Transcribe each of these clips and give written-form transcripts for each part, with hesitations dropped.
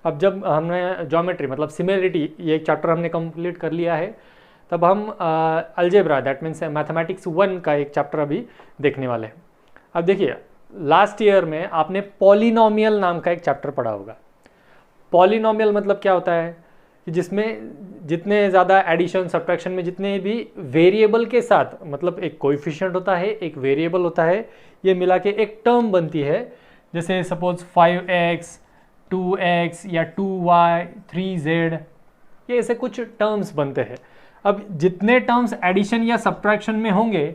अब जब हमने ज्योमेट्री मतलब सिमिलरिटी ये एक चैप्टर हमने कंप्लीट कर लिया है, तब हम अलजेब्रा दैट मीन्स मैथमेटिक्स 1 का एक चैप्टर अभी देखने वाले हैं। अब देखिए, लास्ट ईयर में आपने पॉलिनोमियल नाम का एक चैप्टर पढ़ा होगा। पॉलिनोमियल मतलब क्या होता है कि जिसमें जितने ज़्यादा एडिशन सब्ट्रैक्शन में जितने भी वेरिएबल के साथ, मतलब एक कोएफिशिएंट होता है, एक वेरिएबल होता है, ये मिला के एक टर्म बनती है। जैसे सपोज 5x 2x या 2y 3z, ये ऐसे कुछ टर्म्स बनते हैं। अब जितने टर्म्स एडिशन या सब्ट्रैक्शन में होंगे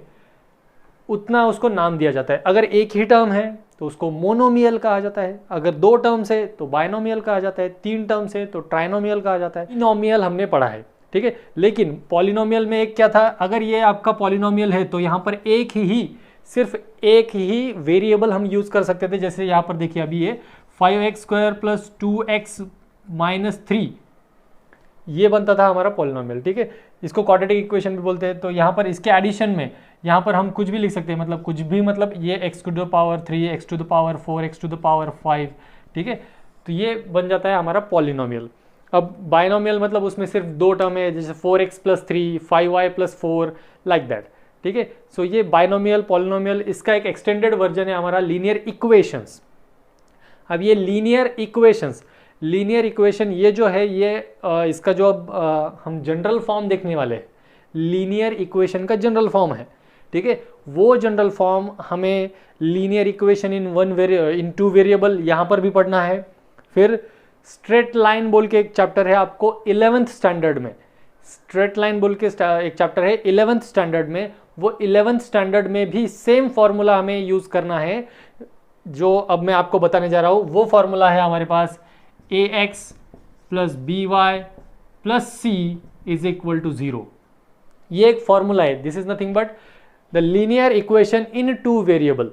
उतना उसको नाम दिया जाता है। अगर एक ही टर्म है तो उसको मोनोमियल कहा जाता है, अगर 2 टर्म्स है तो बाइनोमियल कहा जाता है, 3 टर्म्स है तो ट्राइनोमियल कहा जाता है। पॉलिनोमियल हमने पढ़ा है, ठीक है। लेकिन पॉलिनोमियल में एक क्या था, अगर ये आपका पॉलिनोमियल है तो यहाँ पर सिर्फ एक ही वेरिएबल हम यूज कर सकते थे। जैसे यहाँ पर देखिए, अभी ये 5x² + 2x - 3 ये बनता था हमारा पॉलिनोमियल, ठीक है। इसको क्वाड्रेटिक इक्वेशन भी बोलते हैं। तो यहाँ पर इसके एडिशन में यहाँ पर हम कुछ भी लिख सकते हैं, मतलब कुछ भी, मतलब ये x⁴, x⁴, x⁵, ठीक है। तो ये बन जाता है हमारा पॉलिनोमियल। अब बाइनोमियल मतलब उसमें सिर्फ 2 टर्म है, जैसे 4x + 3, 5y + 4 लाइक दैट, ठीक है। सो ये बाइनोमियल, पॉलिनोमियल, इसका एक एक्सटेंडेड वर्जन है हमारा लीनियर इक्वेशंस। अब ये लीनियर इक्वेशन ये जो है, ये इसका जो अब हम जनरल फॉर्म देखने वाले हैं, लीनियर इक्वेशन का जनरल फॉर्म है, ठीक है। वो जनरल फॉर्म हमें लीनियर इक्वेशन इन 2 वेरिएबल यहाँ पर भी पढ़ना है। फिर स्ट्रेट लाइन बोल के एक चैप्टर है आपको 11th स्टैंडर्ड में, स्ट्रेट लाइन बोल के एक चैप्टर है 11th स्टैंडर्ड में। वो 11th स्टैंडर्ड में भी सेम फॉर्मूला हमें यूज करना है जो अब मैं आपको बताने जा रहा हूँ। वो फॉर्मूला है हमारे पास ax + by + c = 0। ये एक फॉर्मूला है, this is nothing but the linear equation in 2 variable.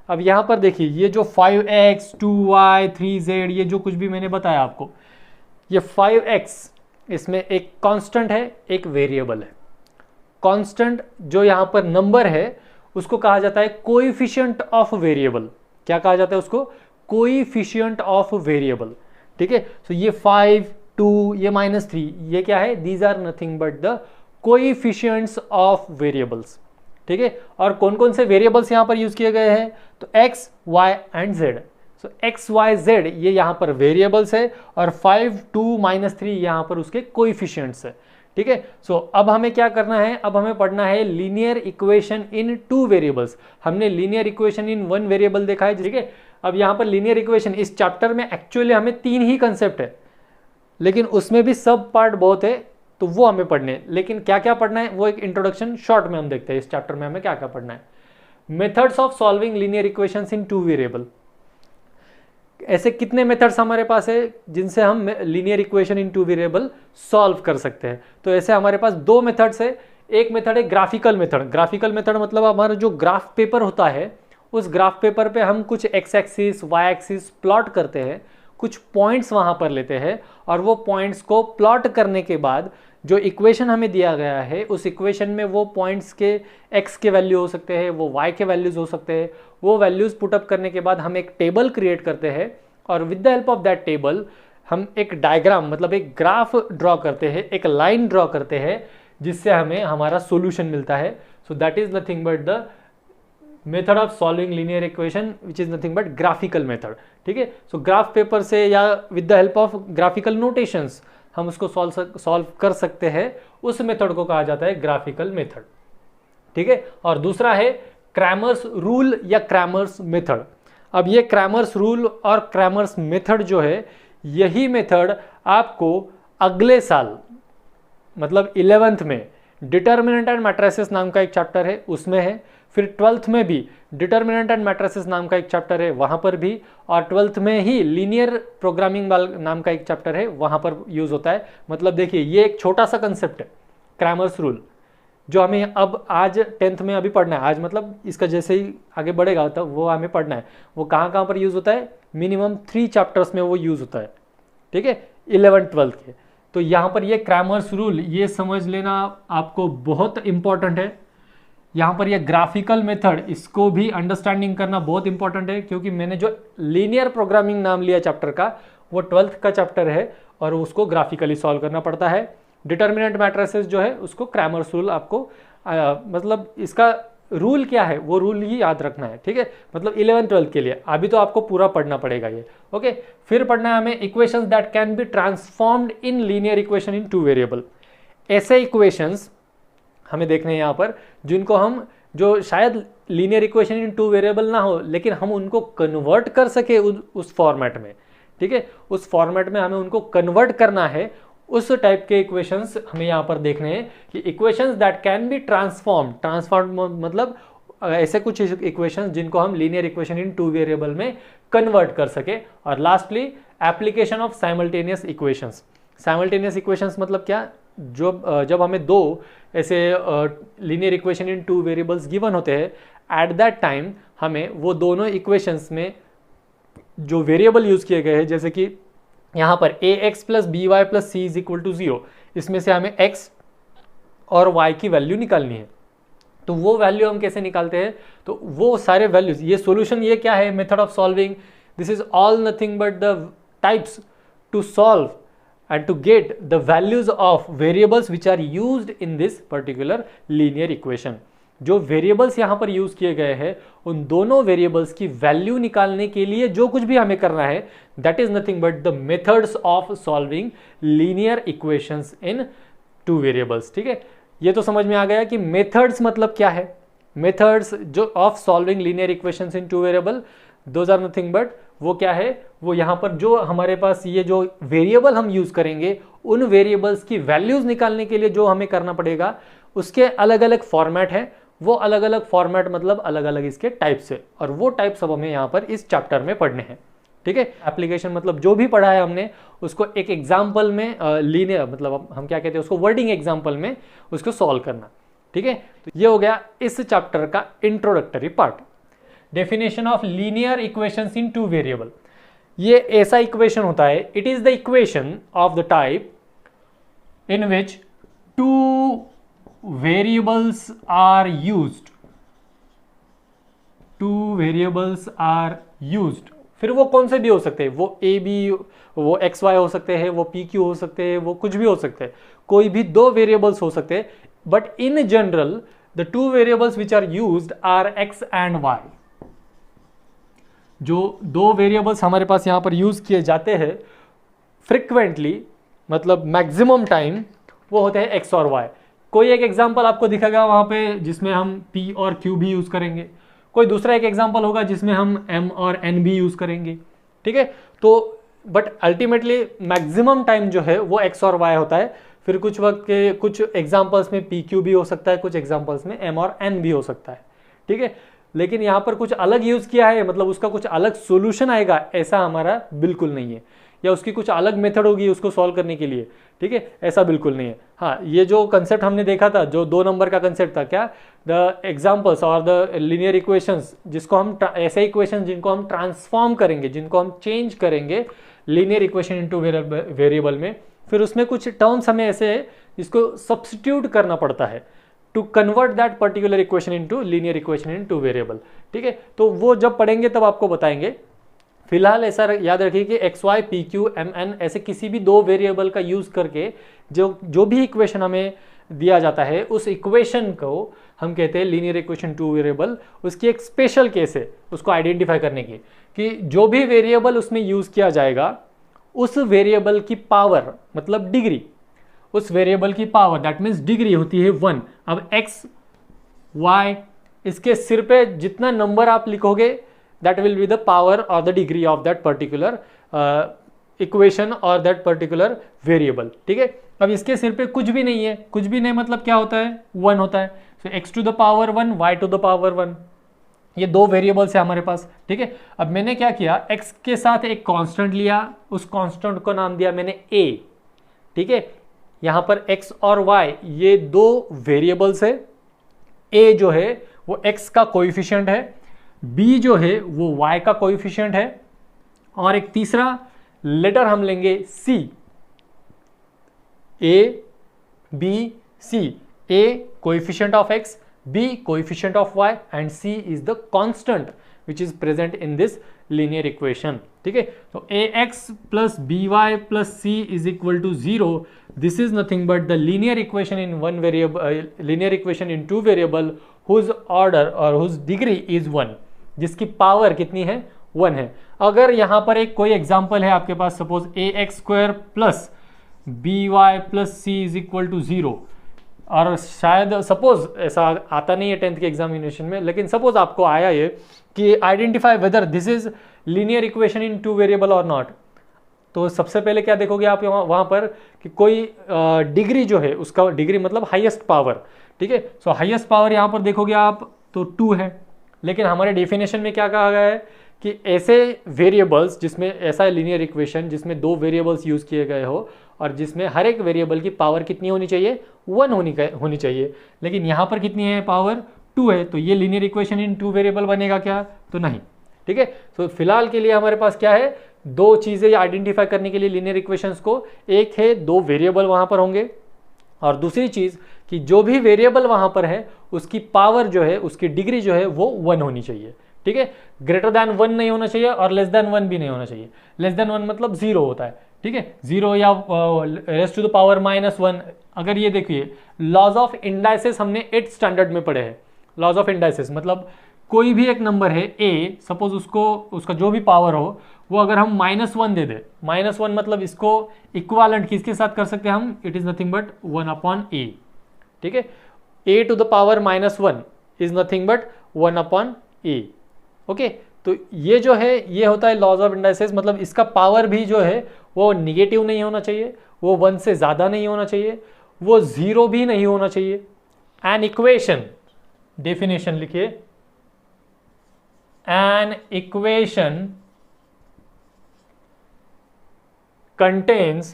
अब यहां पर देखिए, ये जो 5x 2y 3z ये जो कुछ भी मैंने बताया आपको, ये 5x इसमें एक कांस्टेंट है, एक वेरिएबल है। कांस्टेंट जो यहां पर नंबर है उसको कहा जाता है कोएफिशिएंट ऑफ वेरिएबल। क्या कहा जाता है उसको? कोएफिशिएंट ऑफ वेरिएबल, ठीक है। सो ये 5 2 ये -3 ये क्या है? These are nothing but the coefficients of variables, ठीक है। और कौन कौन से वेरिएबल्स यहां पर यूज किए गए हैं? तो x y and z। So x y z ये यहां पर वेरिएबल्स है और 5 2 -3 यहां पर उसके कोएफिशिएंट्स है, ठीक है। सो अब हमें क्या करना है? अब हमें पढ़ना है लीनियर इक्वेशन इन 2 वेरिएबल्स। हमने लीनियर इक्वेशन इन 1 वेरिएबल देखा है, ठीक है। अब यहां पर लीनियर इक्वेशन इस चैप्टर में एक्चुअली हमें 3 ही कंसेप्ट है, लेकिन उसमें भी सब पार्ट बहुत है, तो वो हमें पढ़ने हैं। लेकिन क्या क्या पढ़ना है वो एक इंट्रोडक्शन शॉर्ट में हम देखते हैं। इस चैप्टर में हमें क्या क्या पढ़ना है? Methods of solving linear equations in 2 variable. ऐसे कितने मेथड्स हमारे पास है जिनसे हम linear equation in 2 variable solve कर सकते हैं? तो ऐसे हमारे पास 2 मेथड्स है। एक मेथड है ग्राफिकल मेथड। ग्राफिकल मेथड मतलब हमारा जो ग्राफ पेपर होता है, उस ग्राफ पेपर पे हम कुछ x axis y axis plot करते हैं, कुछ पॉइंट्स वहां पर लेते हैं और वो पॉइंट्स को प्लॉट करने के बाद जो इक्वेशन हमें दिया गया है, उस इक्वेशन में वो पॉइंट्स के एक्स के वैल्यू हो सकते हैं, वो वाई के वैल्यूज हो सकते हैं। वो वैल्यूज पुटअप करने के बाद हम एक टेबल क्रिएट करते हैं और with the help of that table हम एक डायग्राम मतलब एक ग्राफ ड्रॉ करते हैं, एक लाइन ड्रॉ करते हैं, जिससे हमें हमारा सोल्यूशन मिलता है। So that is nothing but the method of solving linear equation which is nothing but graphical method, ठीक है। सो ग्राफ पेपर से या with the help of graphical notations हम उसको सॉल्व कर सकते हैं। उस मेथड को कहा जाता है ग्राफिकल मेथड, ठीक है। और दूसरा है क्रैमर्स रूल या क्रैमर्स मेथड। अब ये क्रैमर्स रूल और क्रैमर्स मेथड जो है, यही मेथड आपको अगले साल मतलब 11th में डिटर्मिनेंट एंड मैट्रिसेस नाम का एक चैप्टर है उसमें है। फिर 12th में भी डिटर्मिनेंट एंड मैट्रिसेस नाम का एक चैप्टर है वहां पर भी, और 12th में ही लीनियर प्रोग्रामिंग नाम का एक चैप्टर है वहां पर यूज होता है। मतलब देखिए, ये एक छोटा सा कंसेप्ट है क्रैमर्स रूल, जो हमें अब आज 10th में अभी पढ़ना है। आज मतलब इसका जैसे ही आगे बढ़ेगा तो वो हमें पढ़ना है। वो कहाँ कहाँ पर यूज होता है? मिनिमम 3 चैप्टर्स में वो यूज होता है, ठीक है, 11th 12th के। तो यहाँ पर ये क्रैमर्स रूल ये समझ लेना आपको बहुत इंपॉर्टेंट है। यहाँ पर ये ग्राफिकल मेथड, इसको भी अंडरस्टैंडिंग करना बहुत इंपॉर्टेंट है, क्योंकि मैंने जो लीनियर प्रोग्रामिंग नाम लिया चैप्टर का, वो 12th का चैप्टर है और उसको ग्राफिकली सॉल्व करना पड़ता है। डिटर्मिनेंट मैट्रिसेस जो है उसको क्रैमर्स रूल आपको मतलब इसका रूल क्या है वो रूल ही याद रखना है, ठीक है, मतलब 11th-12th के लिए। अभी तो आपको पूरा पढ़ना पड़ेगा ये, ओके। फिर पढ़ना है हमें equations that can be transformed in linear equation in 2 variable. ऐसे इक्वेशंस हमें देखने हैं यहाँ पर जिनको हम, जो शायद लीनियर इक्वेशन इन 2 वेरिएबल ना हो लेकिन हम उनको कन्वर्ट कर सके उस फॉर्मेट में, ठीक है, उस फॉर्मेट में हमें उनको कन्वर्ट करना है। उस टाइप के इक्वेशंस हमें यहाँ पर देखने हैं कि equations that can be transform मतलब ऐसे कुछ इक्वेशंस जिनको हम लीनियर इक्वेशन इन 2 वेरिएबल में कन्वर्ट कर सके। और lastly application of simultaneous equations. Simultaneous equations मतलब क्या, जब हमें दो ऐसे linear equation in 2 variables given होते हैं, एट दैट टाइम हमें वो दोनों इक्वेशंस में जो वेरिएबल यूज किए गए हैं, जैसे कि यहाँ पर ax plus b y plus c is equal to 0, इसमें से हमें x और y की वैल्यू निकालनी है। तो वो वैल्यू हम कैसे निकालते हैं, तो वो सारे वैल्यूज, ये सॉल्यूशन ये क्या है, method of solving, this is all nothing but the types to solve and to get the values of variables which are used in this particular linear equation। जो वेरिएबल्स यहाँ पर यूज किए गए हैं उन दोनों वेरिएबल्स की वैल्यू निकालने के लिए जो कुछ भी हमें करना है, that is nothing but the methods of solving linear equations in 2 variables, ठीक है। ये तो समझ में आ गया कि मेथड्स मतलब क्या है। मेथड्स जो of solving linear equations in 2 variable, those are nothing but, वो क्या है, वो यहाँ पर जो हमारे पास ये जो वेरिएबल हम यूज करेंगे उन वेरिएबल्स की वैल्यूज निकालने के लिए जो हमें करना पड़ेगा, उसके अलग अलग फॉर्मेट है। वो अलग अलग फॉर्मेट मतलब अलग अलग इसके टाइप्स है, और वो टाइप सब हमें यहाँ पर इस चैप्टर में पढ़ने हैं, ठीक है। एप्लीकेशन मतलब जो भी पढ़ा है हमने उसको एक एग्जाम्पल में लीनियर मतलब हम क्या कहते हैं उसको, वर्डिंग एग्जाम्पल में उसको सॉल्व करना, ठीक है। तो ये हो गया इस चैप्टर का introductory part. Definition of linear equations in 2 variable. ये ऐसा इक्वेशन होता है, it is the equation of the type in which 2 variables are used, 2 variables are used. फिर वो कौन से भी हो सकते हैं, वो ए बी, वो एक्स वाई हो सकते हैं, वो पी क्यू हो सकते हैं, वो कुछ भी हो सकते हैं, कोई भी 2 वेरिएबल्स हो सकते हैं। But in general the 2 variables which are used are x and y. जो 2 वेरिएबल्स हमारे पास यहाँ पर यूज किए जाते हैं फ्रिक्वेंटली, मतलब मैक्सिमम टाइम, वो होते हैं एक्स और वाई। कोई एक एग्जांपल आपको दिखेगा वहाँ पे जिसमें हम p और q भी यूज करेंगे, कोई दूसरा एक एग्जांपल होगा जिसमें हम m और n भी यूज करेंगे, ठीक है। तो बट अल्टीमेटली मैक्सिमम टाइम जो है वो x और y होता है। फिर कुछ वक्त के कुछ एग्जांपल्स में p q भी हो सकता है, कुछ एग्जांपल्स में m और n भी हो सकता है, ठीक है। लेकिन यहाँ पर कुछ अलग यूज किया है, मतलब उसका कुछ अलग सॉल्यूशन आएगा ऐसा हमारा बिल्कुल नहीं है, या उसकी कुछ अलग मेथड होगी उसको सॉल्व करने के लिए, ठीक है, ऐसा बिल्कुल नहीं है। हाँ, ये जो कंसेप्ट हमने देखा था, जो 2 नंबर का कंसेप्ट था, क्या, द एग्जाम्पल्स और द लीनियर इक्वेशंस, जिसको हम ऐसे इक्वेशन जिनको हम ट्रांसफॉर्म करेंगे, जिनको हम चेंज करेंगे लीनियर इक्वेशन इनटू वेरिएबल में, फिर उसमें कुछ टर्म्स हमें ऐसे है जिसको सब्स्टिट्यूट करना पड़ता है to convert that particular equation into linear equation in 2 variable, ठीक है। तो वो जब पढ़ेंगे तब आपको बताएंगे। फिलहाल ऐसा याद रखिए कि x y p q m n ऐसे किसी भी 2 वेरिएबल का यूज करके जो भी इक्वेशन हमें दिया जाता है उस इक्वेशन को हम कहते हैं लीनियर इक्वेशन 2 वेरिएबल। उसकी एक स्पेशल केस है उसको आइडेंटिफाई करने की, कि जो भी वेरिएबल उसमें यूज किया जाएगा उस वेरिएबल की पावर मतलब डिग्री, उस वेरिएबल की पावर दैट मीन्स डिग्री होती है 1। अब एक्स वाई इसके सिर पे जितना नंबर आप लिखोगे that will be the power or the degree of that particular equation or that particular variable, ठीक है। अब इसके सिर पे कुछ भी नहीं है, कुछ भी नहीं मतलब क्या होता है, 1 होता है। so x to the power 1 y to the power 1, ये 2 वेरिएबल्स है हमारे पास, ठीक है। अब मैंने क्या किया, x के साथ एक कांस्टेंट लिया, उस कांस्टेंट को नाम दिया मैंने a, ठीक है। यहाँ पर x और y ये 2 वेरिएबल्स है। a जो है वो x का कोएफिशिएंट है, b जो है वो y का कोएफिशिएंट है, और एक तीसरा लेटर हम लेंगे c, a b c, a coefficient of x, b coefficient of y, and c is the constant which is present in this linear equation. ठीक है, तो ax plus by plus c is equal to 0, this is nothing but the linear equation in one variable, linear equation in two variable whose order और whose degree is 1, जिसकी power कितनी है, 1 है। अगर यहाँ पर एक कोई एग्जाम्पल है आपके पास, suppose ax square plus by plus c is equal to 0, और शायद सपोज ऐसा आता नहीं है 10th के एग्जामिनेशन में, लेकिन सपोज आपको आया ये कि identify whether this is linear equation in two variable और नॉट, तो सबसे पहले क्या देखोगे आप वहाँ पर कि कोई डिग्री जो है, उसका डिग्री मतलब हाईएस्ट पावर। ठीक है, सो हाईएस्ट पावर यहाँ पर देखोगे आप तो 2 है, लेकिन हमारे डेफिनेशन में क्या कहा गया है कि ऐसे वेरिएबल्स जिसमें ऐसा लीनियर इक्वेशन जिसमें 2 वेरिएबल्स यूज किए गए हो और जिसमें हर एक वेरिएबल की पावर कितनी होनी चाहिए, 1 होनी चाहिए, लेकिन यहाँ पर कितनी है, पावर 2 है, तो ये linear equation in two variable बनेगा क्या, तो नहीं। ठीक है, तो फिलहाल के लिए हमारे पास क्या है, 2 चीज़ें आइडेंटिफाई करने के लिए लीनियर इक्वेशंस को, एक है 2 वेरिएबल वहाँ पर होंगे, और दूसरी चीज़ कि जो भी वेरिएबल वहाँ पर है उसकी पावर जो है, उसकी डिग्री जो है वो 1 होनी चाहिए। ठीक है, ग्रेटर देन 1 नहीं होना चाहिए और लेस देन 1 भी नहीं होना चाहिए। लेस देन 1 मतलब 0 होता है। ठीक है, 0 या रेज़ टू द पावर -1। अगर ये देखिए लॉज ऑफ इंडाइसेस हमने 8th स्टैंडर्ड में पढ़े हैं। लॉज ऑफ इंडाइसेस मतलब कोई भी एक नंबर है a, सपोज उसका जो भी पावर हो वो अगर हम -1 दे दे, -1 मतलब इसको इक्वालेंट किसके साथ कर सकते हैं हम, it is nothing but 1/a। ठीक है, a to the power -1 is nothing but 1/a। Okay, तो ये जो है ये होता है लॉज ऑफ इंडाइसेस, मतलब इसका पावर भी जो है वो निगेटिव नहीं होना चाहिए, वो 1 से ज़्यादा नहीं होना चाहिए, वो 0 भी नहीं होना चाहिए। एन इक्वेशन, डेफिनेशन लिखिए, an equation contains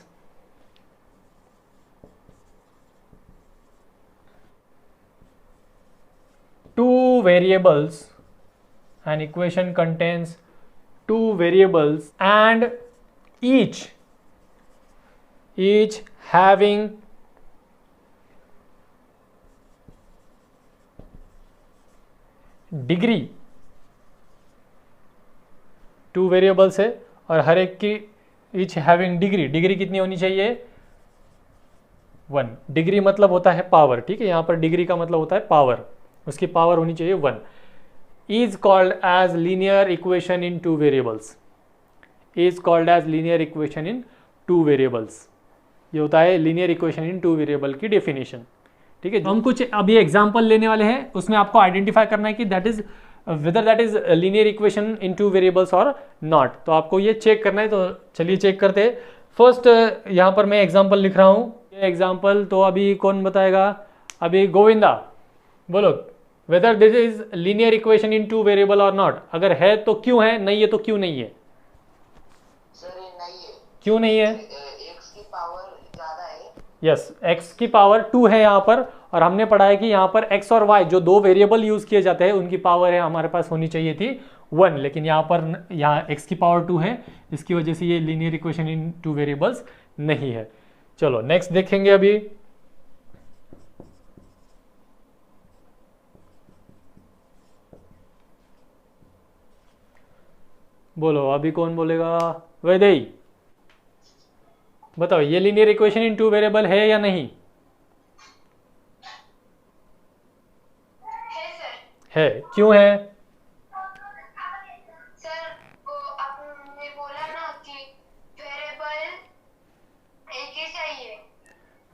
two variables, an equation contains 2 variables and each having degree, 2 variables है और हर एक की ईच हैविंग डिग्री, डिग्री कितनी होनी चाहिए, 1। डिग्री मतलब होता है पावर। ठीक है, यहाँ पर डिग्री का मतलब होता है पावर, उसकी पावर होनी चाहिए 1। Is called as linear equation in 2 variables, is called as linear equation in 2 variables. ये होता है लीनियर इक्वेशन इन 2 वेरिएबल की डेफिनेशन। ठीक है, हम कुछ अभी एग्जाम्पल लेने वाले हैं, उसमें आपको आइडेंटिफाई करना है कि that is whether that is linear equation in 2 variables or not। तो आपको ये चेक करना है, तो चलिए चेक करते हैं। फर्स्ट यहाँ पर मैं एग्जांपल लिख रहा हूँ, ये एग्जांपल तो अभी कौन बताएगा, अभी गोविंदा बोलो, whether this is linear equation in 2 variable or not। अगर है तो क्यों है, नहीं है तो क्यों नहीं है। सर ये नहीं है। क्यों नहीं है, x की पावर ज़्यादा है। यस, x की पावर 2 है यहाँ पर, और हमने पढ़ा है कि यहाँ पर x और y जो 2 वेरिएबल यूज किए जाते हैं उनकी पावर है हमारे पास होनी चाहिए थी 1, लेकिन यहाँ पर यहाँ x की पावर 2 है, इसकी वजह से ये लीनियर इक्वेशन इन 2 वेरिएबल्स नहीं है। चलो नेक्स्ट देखेंगे अभी। बोलो अभी कौन बोलेगा, वैदेही बताओ, ये लीनियर इक्वेशन इन 2 वेरिएबल है या नहीं है, क्यों है। सर वो आपने बोला ना कि वेरिएबल एक ही चाहिए,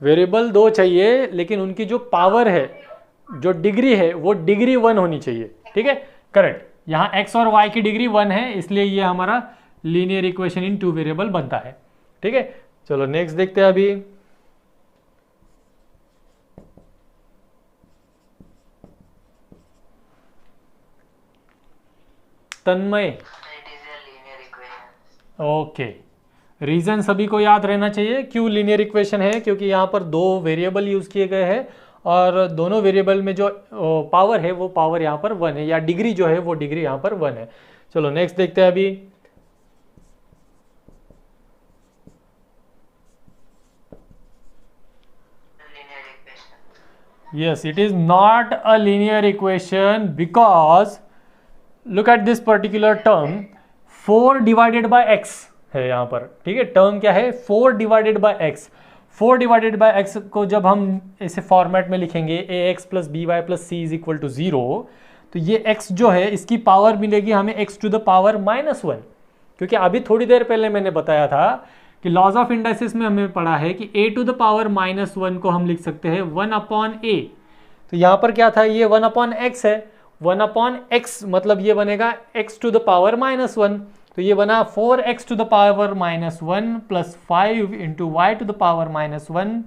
वेरिएबल 2 चाहिए, लेकिन उनकी जो पावर है, जो डिग्री है, वो डिग्री 1 होनी चाहिए। ठीक है, करेक्ट, यहाँ x और y की डिग्री 1 है, इसलिए ये हमारा लीनियर इक्वेशन इन 2 वेरिएबल बनता है। ठीक है, चलो नेक्स्ट देखते हैं अभी। तन्मय, ओके, रीजन सभी को याद रहना चाहिए क्यों लीनियर इक्वेशन है, क्योंकि यहाँ पर 2 वेरिएबल यूज किए गए हैं और दोनों वेरिएबल में जो पावर है वो पावर यहाँ पर 1 है, या डिग्री जो है वो डिग्री यहाँ पर 1 है। चलो नेक्स्ट देखते हैं अभी। Yes, it is not a linear equation because look at this particular term 4 divided by x है यहाँ पर, ठीक है। टर्म क्या है? 4 divided by x. 4 divided by x को जब हम ऐसे फॉर्मेट में लिखेंगे a x plus b y plus c is equal to 0, तो ये x जो है इसकी पावर मिलेगी हमें x टू द पावर -1, क्योंकि अभी थोड़ी देर पहले मैंने बताया था कि लॉज ऑफ इंडाइसिस में हमें पढ़ा है कि a टू द पावर -1 को हम लिख सकते हैं 1/a। तो यहाँ पर क्या था? ये 1/x है। 1/x मतलब ये बनेगा x टू द पावर -1, तो ये बना 4x to the power -1 plus 5 into y to the power -1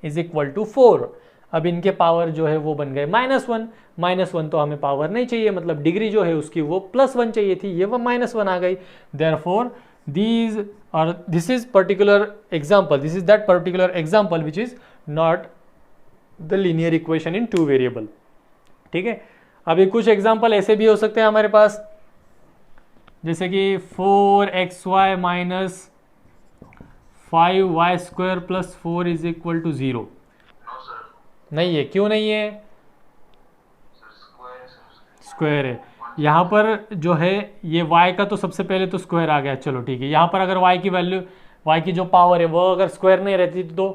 is equal to 4। अब इनके पावर जो है वो बन गए -1। -1 तो हमें पावर नहीं चाहिए, मतलब डिग्री जो है उसकी वो +1 चाहिए थी, ये वो -1 आ गई। Therefore these or this is particular example, this is that particular example which is not the linear equation in two variable, ठीक है। अभी कुछ एग्जाम्पल ऐसे भी हो सकते हैं हमारे पास, जैसे कि 4xy minus 5y² plus 4 is equal to 0। नहीं है, क्यों नहीं है? स्क्वायर है। यहाँ पर जो है ये y का तो सबसे पहले तो स्क्वायर आ गया, चलो ठीक है। यहाँ पर अगर y की वैल्यू, y की जो पावर है वो अगर स्क्वायर नहीं रहती तो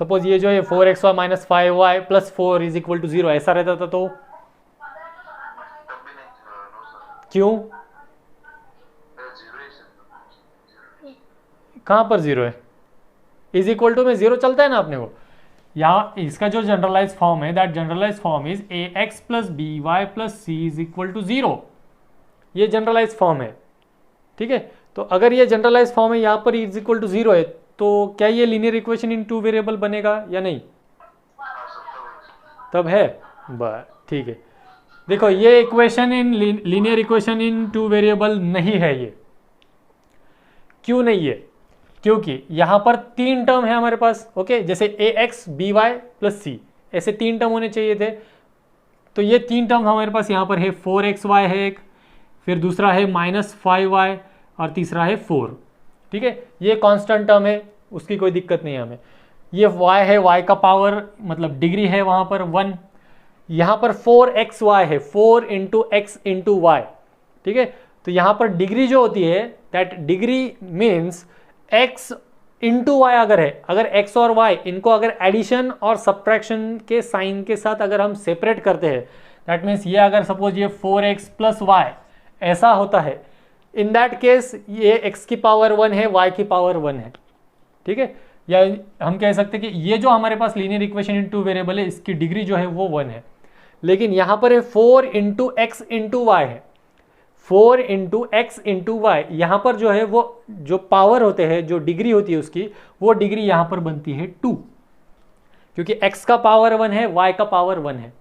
सपोज ये जो है 4xy minus 5y plus 4 is equal to 0 ऐसा रहता था तो क्यों? कहाँ पर 0 है? इज इक्वल टू में 0 चलता है ना अपने को। यहाँ इसका जो जनरलाइज फॉर्म है, that generalise form is ax plus b y plus c is equal to 0। ये जनरलाइज फॉर्म है, ठीक है। तो अगर ये जनरलाइज फॉर्म है, यहाँ पर इज इक्वल टू 0 है, तो क्या ये linear equation in two variable बनेगा या नहीं? तब है, बस ठीक है। देखो ये equation in linear equation in two variable नहीं है ये। क्यों नहीं है? क्योंकि यहाँ पर 3 टर्म है हमारे पास, ओके। जैसे ax by प्लस सी, ऐसे 3 टर्म होने चाहिए थे। तो ये 3 टर्म हमारे पास यहाँ पर है, 4xy है एक, फिर दूसरा है -5y और तीसरा है 4, ठीक है। ये कांस्टेंट टर्म है, उसकी कोई दिक्कत नहीं है हमें। ये y है, y का पावर मतलब डिग्री है वहाँ पर 1। यहाँ पर 4xy है, 4 इंटू एक्स इंटू वाई, ठीक है। तो यहाँ पर डिग्री जो होती है, that degree means x into y अगर है, अगर x और y इनको अगर एडिशन और सब्ट्रैक्शन के साइन के साथ अगर हम सेपरेट करते हैं, दैट मीन्स ये अगर सपोज ये 4x प्लस वाई ऐसा होता है, इन दैट केस ये x की पावर 1 है, y की पावर 1 है, ठीक है। या हम कह सकते हैं कि ये जो हमारे पास linear equation in two variable है, इसकी डिग्री जो है वो 1 है। लेकिन यहाँ पर है 4 इंटू एक्स इंटू वाई है, 4 इंटू एक्स इंटू वाई। यहाँ पर जो है वो जो पावर होते हैं, जो डिग्री होती है उसकी, वो डिग्री यहाँ पर बनती है 2, क्योंकि x का पावर 1 है, y का पावर 1 है,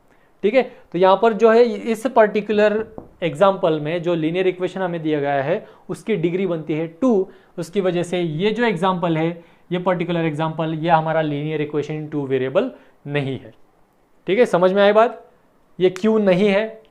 ठीक है। तो यहाँ पर जो है इस पर्टिकुलर एग्जाम्पल में जो लीनियर इक्वेशन हमें दिया गया है उसकी डिग्री बनती है 2। उसकी वजह से ये जो एग्जाम्पल है, ये पर्टिकुलर एग्जाम्पल, ये हमारा linear equation in two variable नहीं है, ठीक है। समझ में आई बात? ये क्यों नहीं है?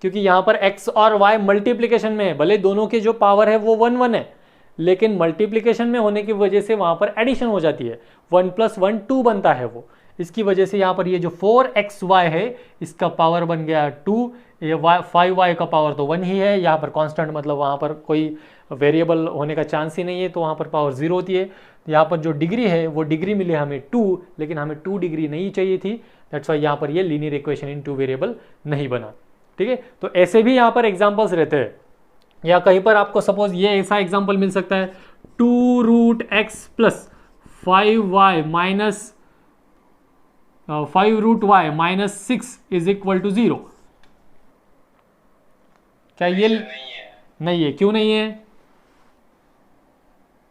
क्योंकि यहाँ पर x और y मल्टीप्लिकेशन में है, भले दोनों की जो पावर है वो 1 1 है, लेकिन मल्टीप्लिकेशन में होने की वजह से वहाँ पर एडिशन हो जाती है, 1 + 1 2 बनता है वो। इसकी वजह से यहाँ पर ये जो 4xy है इसका पावर बन गया 2, ये 5y का पावर तो 1 ही है, यहाँ पर कांस्टेंट मतलब वहाँ पर कोई वेरिएबल होने का चांस ही नहीं है, तो वहाँ पर पावर 0 होती है। यहाँ पर जो डिग्री है वो डिग्री मिली हमें 2, लेकिन हमें 2 डिग्री नहीं चाहिए थी, दैट्स वाई यहाँ पर ये linear equation in two variable नहीं बना, ठीक है। तो ऐसे भी यहाँ पर एग्जाम्पल्स रहते हैं, या कहीं पर आपको सपोज ये ऐसा एग्जाम्पल मिल सकता है 2√x plus 5y minus 5√y minus 6 is equal to 0। क्या ये नहीं है? क्यों नहीं है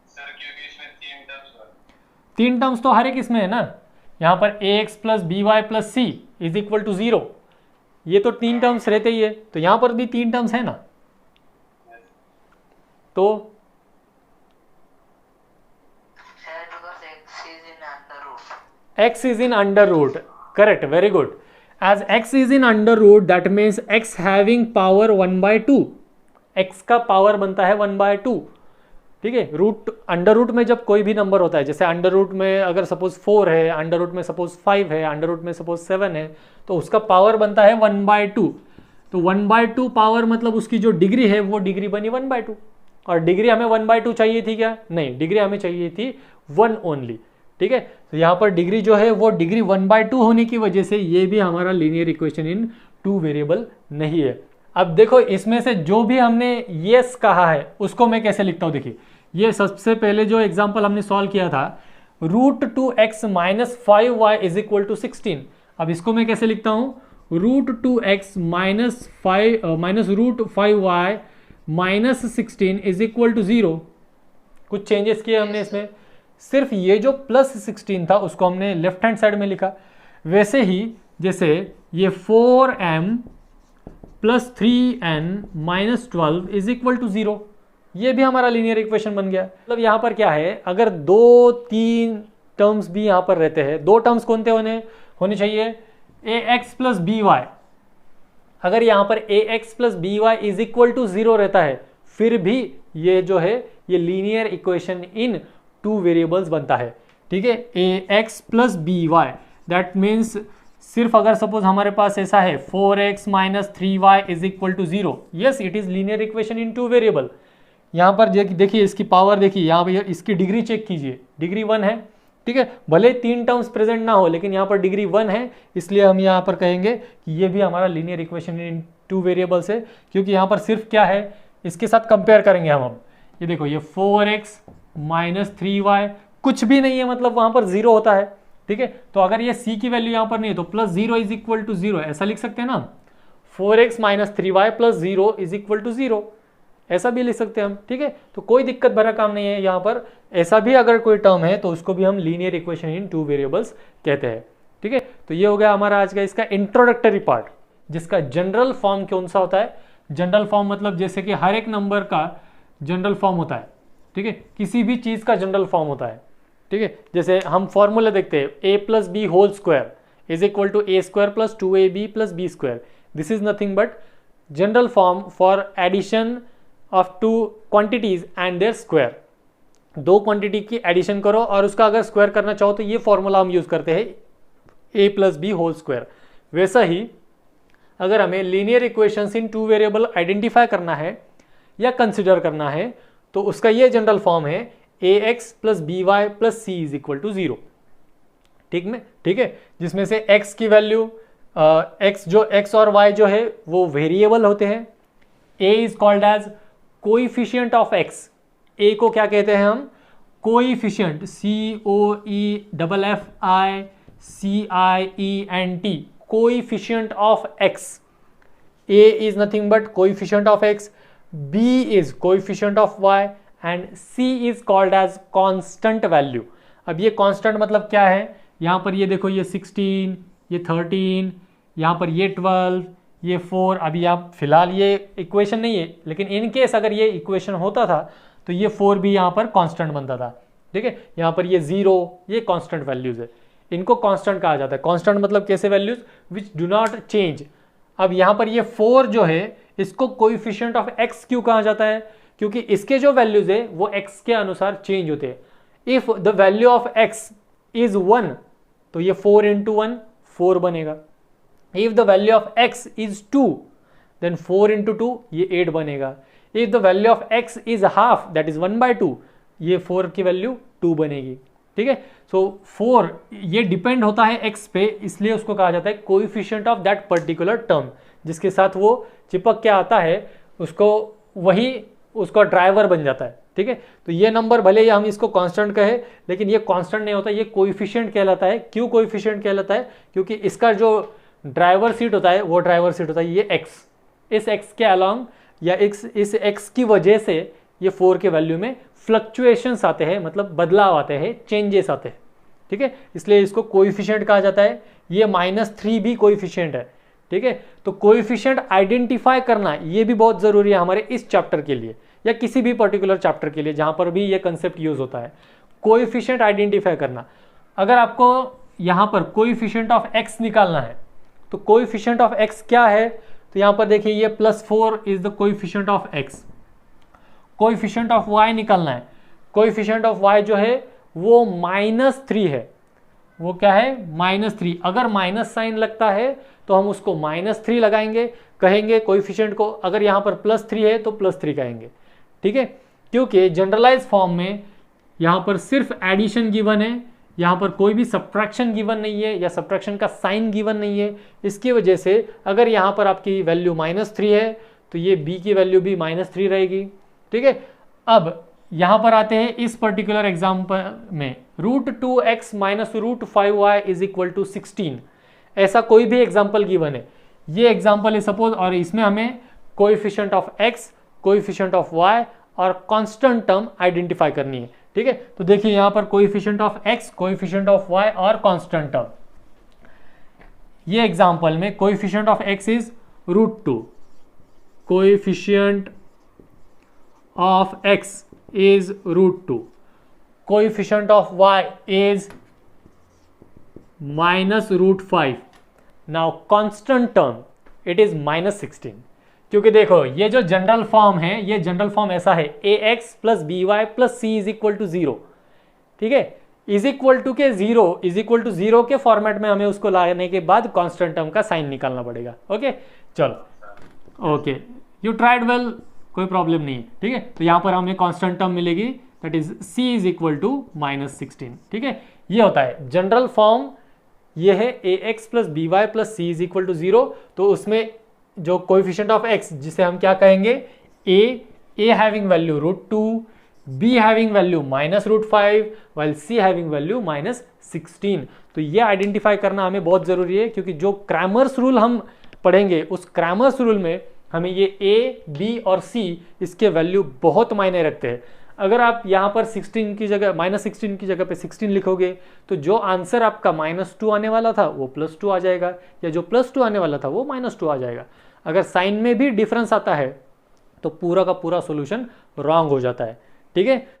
सर? क्योंकि इसमें 3 टर्म्स तो हर एक इसमें है ना। यहाँ पर ax plus b y plus c is equal to 0, ये तो 3 टर्म्स रहते ही है, तो यहाँ पर भी 3 टर्म्स है ना। तो x is in under root, correct, very good. As x is in under root, that means x having power 1/2, x का पावर बनता है 1/2, ठीक है। रूट अंडर रूट में जब कोई भी नंबर होता है, जैसे अंडर रूट में अगर सपोज 4 है, अंडर रूट में सपोज 5 है, अंडर रूट में सपोज 7 है, तो उसका पावर बनता है 1/2। तो 1/2 पावर मतलब उसकी जो डिग्री है वो डिग्री बनी 1/2, और डिग्री हमें 1/2 चाहिए थी क्या? नहीं, डिग्री हमें चाहिए थी 1 ओनली। ठीक है, तो यहाँ पर डिग्री जो है वो डिग्री 1/2 होने की वजह से ये भी हमारा लीनियर इक्वेशन इन 2 वेरिएबल नहीं है। अब देखो इसमें से जो भी हमने यस कहा है उसको मैं कैसे लिखता हूँ। देखिए ये सबसे पहले जो एग्जाम्पल हमने सॉल्व किया था, √2x minus 5y is equal to 16। अब इसको मैं कैसे लिखता हूँ, √2x minus √5y minus 16 is equal to 0। कुछ चेंजेस किए हमने इसमें, सिर्फ ये जो प्लस 16 था उसको हमने लेफ्ट हैंड साइड में लिखा। वैसे ही जैसे ये 4m plus 3n minus 12 is equal to 0, ये भी हमारा लीनियर इक्वेशन बन गया। मतलब यहाँ पर क्या है, अगर 2-3 टर्म्स भी यहाँ पर रहते हैं, 2 टर्म्स कौन से होने चाहिए, ax प्लस by। अगर यहाँ पर ax plus by is equal to 0 रहता है, फिर भी ये जो है ये लीनियर इक्वेशन इन 2 वेरिएबल्स बनता है। ठीक है, ax plus by, that means सिर्फ अगर सपोज हमारे पास ऐसा है 4x minus 3y is equal to 0, yes it is linear equation in 2 variable. यहाँ पर देखिए इसकी पावर देखिए, यहाँ पर इसकी डिग्री चेक कीजिए, डिग्री 1 है। ठीक है, भले 3 टर्म्स प्रेजेंट ना हो लेकिन यहाँ पर डिग्री 1 है, इसलिए हम यहाँ पर कहेंगे कि ये भी हमारा लीनियर इक्वेशन इन 2 वेरिएबल्स है, क्योंकि यहाँ पर सिर्फ क्या है, इसके साथ कंपेयर करेंगे हम। ये देखो ये 4x माइनस 3y कुछ भी नहीं है, मतलब वहाँ पर 0 होता है। ठीक है, तो अगर ये c की वैल्यू यहाँ पर नहीं है तो प्लस 0 इज इक्वल टू 0 ऐसा लिख सकते हैं ना, 4x minus 3y plus 0 is equal to 0 ऐसा भी लिख सकते हैं हम। ठीक है, तो कोई दिक्कत भरा काम नहीं है यहाँ पर, ऐसा भी अगर कोई टर्म है तो उसको भी हम लीनियर इक्वेशन इन 2 वेरिएबल्स कहते हैं। ठीक है, तो ये हो गया हमारा आज का इसका इंट्रोडक्टरी पार्ट, जिसका जनरल फॉर्म कौन सा होता है। जनरल फॉर्म मतलब जैसे कि हर एक नंबर का जनरल फॉर्म होता है। ठीक है, किसी भी चीज़ का जनरल फॉर्म होता है। ठीक है, जैसे हम फॉर्मूला देखते हैं, a plus b whole square is equal to a square plus 2ab plus b square. This is nothing but general form for addition of 2 quantities and their square. 2 quantity की addition करो और उसका अगर square करना चाहो तो ये formula हम यूज करते हैं, a plus b whole square. वैसा ही अगर हमें linear equations in 2 variable identify करना है या कंसिडर करना है तो उसका ये जनरल फॉर्म है ax plus by plus c is equal to 0। ठीक है, जिसमें से x की वैल्यू x और y जो है वो वेरिएबल होते हैं। a is called as coefficient of x, a को क्या कहते हैं हम, coefficient, COEFFICIENT, coefficient of x। a is nothing but coefficient of x, b is coefficient of y and c is called as constant value। अब ये constant मतलब क्या है, यहाँ पर ये देखो ये 16, ये 13, यहाँ पर ये 12, ये 4। अभी आप फिलहाल ये इक्वेशन नहीं है, लेकिन इन केस अगर ये इक्वेशन होता था तो ये 4 भी यहाँ पर कांस्टेंट बनता था। ठीक है, यहाँ पर ये 0, ये कांस्टेंट वैल्यूज है, इनको कांस्टेंट कहा जाता है। कांस्टेंट मतलब कैसे values which do not change. अब यहाँ पर ये 4 जो है इसको कोएफिशिएंट ऑफ x क्यों कहा जाता है, क्योंकि इसके जो वैल्यूज है वो x के अनुसार चेंज होते हैं। If the value of x is 1 तो ये 4 इंटू 1 4 बनेगा। If the value of x is 2 then 4 into 2 ये 8 बनेगा। If the value of x is half that is 1/2 ये 4 की वैल्यू 2 बनेगी। ठीक है, सो 4 ये डिपेंड होता है x पे, इसलिए उसको कहा जाता है coefficient of that particular term. जिसके साथ वो चिपक के आता है उसको वही उसका ड्राइवर बन जाता है। ठीक है, तो ये नंबर भले ही हम इसको कांस्टेंट कहे लेकिन ये कांस्टेंट नहीं होता, ये कोएफिशिएंट कहलाता है। क्यों कोएफिशिएंट कहलाता है, क्योंकि इसका जो ड्राइवर सीट होता है वो ड्राइवर सीट होता है ये x। इस x के अलॉन्ग या इस x की वजह से ये 4 के वैल्यू में फ्लक्चुएशंस आते हैं, मतलब बदलाव आते हैं, चेंजेस आते हैं। ठीक है, इसलिए इसको कोएफिशिएंट कहा जाता है। ये -3 भी कोएफिशिएंट है। ठीक है, तो कोएफिशिएंट आइडेंटिफाई करना ये भी बहुत जरूरी है हमारे इस चैप्टर के लिए या किसी भी पर्टिकुलर चैप्टर के लिए जहां पर भी ये कंसेप्ट यूज होता है, कोएफिशिएंट आइडेंटिफाई करना। अगर आपको यहां पर कोएफिशिएंट ऑफ x निकालना है तो कोएफिशिएंट ऑफ x क्या है, तो यहां पर देखिए ये +4 is the coefficient of x। Coefficient of y निकालना है, कोएफिशिएंट ऑफ y जो है वो -3 है। वो क्या है -3। अगर माइनस साइन लगता है तो हम उसको -3 लगाएंगे, कहेंगे कोएफिशिएंट को, अगर यहाँ पर +3 है तो +3 कहेंगे, ठीक है। क्योंकि जनरलाइज फॉर्म में यहाँ पर सिर्फ एडिशन गिवन है, यहाँ पर कोई भी सब्ट्रैक्शन गिवन नहीं है या सब्ट्रैक्शन का साइन गिवन नहीं है। इसकी वजह से अगर यहाँ पर आपकी वैल्यू -3 है तो ये b की वैल्यू भी -3 रहेगी, ठीक है। अब यहाँ पर आते हैं इस पर्टिकुलर एग्जाम्पल में √2x - √5y = 16। ऐसा कोई भी एग्जाम्पल गिवन है, ये एग्जाम्पल है सपोज, और इसमें हमें coefficient of x, coefficient of y और कांस्टेंट टर्म आइडेंटिफाई करनी है, ठीक है। तो देखिए यहाँ पर coefficient of x, coefficient of y और कांस्टेंट टर्म। ये एग्जाम्पल में coefficient of x is √2, coefficient of x is √2, coefficient of y is -√5. Now constant term it is -16, क्योंकि देखो ये जो जनरल फॉर्म है, ये जनरल फॉर्म ऐसा है ax + by + c = 0, ठीक है। = 0 के फॉर्मेट में हमें उसको लाने के बाद कांस्टेंट टर्म का साइन निकालना पड़ेगा। ओके चलो, ओके यू ट्राइड वेल, कोई प्रॉब्लम नहीं है, ठीक है। तो यहाँ पर हमें कांस्टेंट टर्म मिलेगी, दैट इज c = -16, ठीक है। ये होता है जनरल फॉर्म, ये है ax + by + c = 0। तो उसमें जो कोएफिशिएंट ऑफ x, जिसे हम क्या कहेंगे, a having value √2, b having value -√5 while c having value -16। तो ये आइडेंटिफाई करना हमें बहुत ज़रूरी है, क्योंकि जो क्रैमर्स रूल हम पढ़ेंगे उस क्रैमर्स रूल में हमें ये a, b और c इसके वैल्यू बहुत मायने रखते हैं। अगर आप यहाँ पर 16 की जगह -16 की जगह पे 16 लिखोगे तो जो आंसर आपका -2 आने वाला था वो +2 आ जाएगा, या जो +2 आने वाला था वो -2 आ जाएगा। अगर साइन में भी डिफरेंस आता है तो पूरा का पूरा सॉल्यूशन रॉन्ग हो जाता है, ठीक है।